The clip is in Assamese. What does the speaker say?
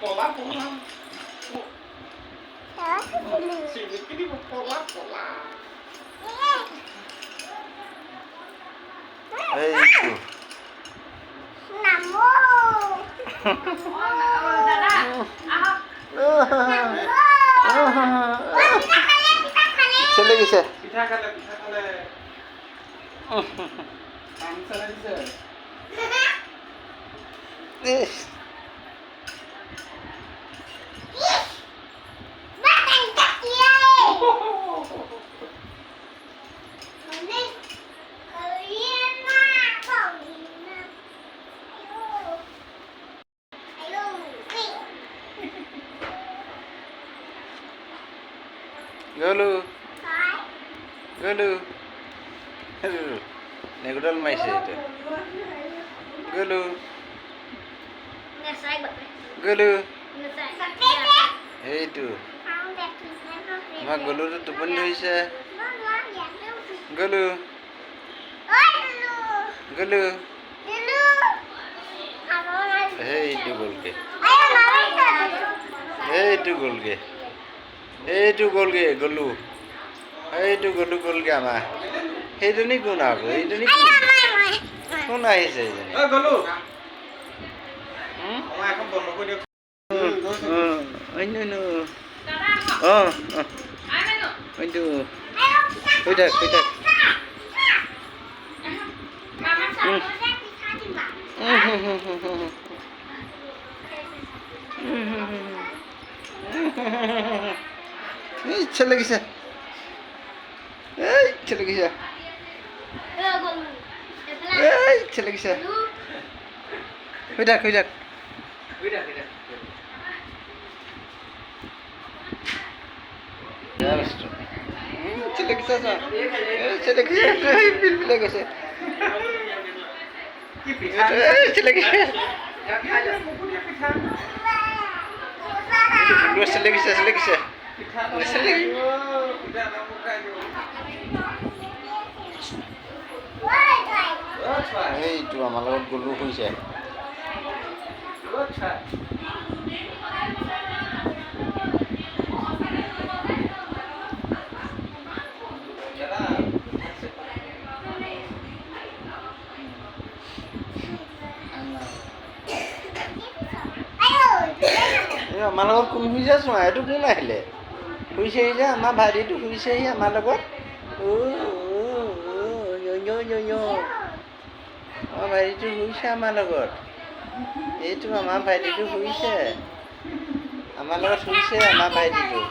pola pola. Sini kini pola pola. Itu. Namo. চলে গেছে পিঠা খালে কাম চালাইছে ইস, গলু গলু নেগুডাল মাইছে এটা গলু গলু এইটো আমার গলুর টোপনি ধৰিছে গলু গলু এইটো গলগে এইটো গলগে এইটো গলগে গলু এইটো গলু গলগে আমাৰ সেইজনী কোন আকৌ এইজনী কোন আহিছে এইজনী ঐ গলু মই এখন বন্ধ কৰি দিয়ক অন্য অন্য হৈ থাক ইচ্ছা লাগিছে ইচ্ছা লাগিছে ইচ্ছা লাগিছে হৈ থাক ইচ্ছা লাগিছে ইচ্ছা লাগিছে বিল গৈছে কি পিঠা ইচ্ছা লাগিছে ইচ্ছা লাগিছে পিঠা এইটো আমাৰ লগত গলু হৈছে আমাৰ লগত কোন শুইছে চোৱা এইটো কোন আহিলে শুইছেহি যে আমাৰ ভাইটিটো শুইছেহি আমাৰ লগত আমাৰ ভাইটিটো শুইছে আমাৰ লগত এইটো আমাৰ ভাইটিটো শুইছে আমাৰ লগত শুইছে আমাৰ ভাইটিটো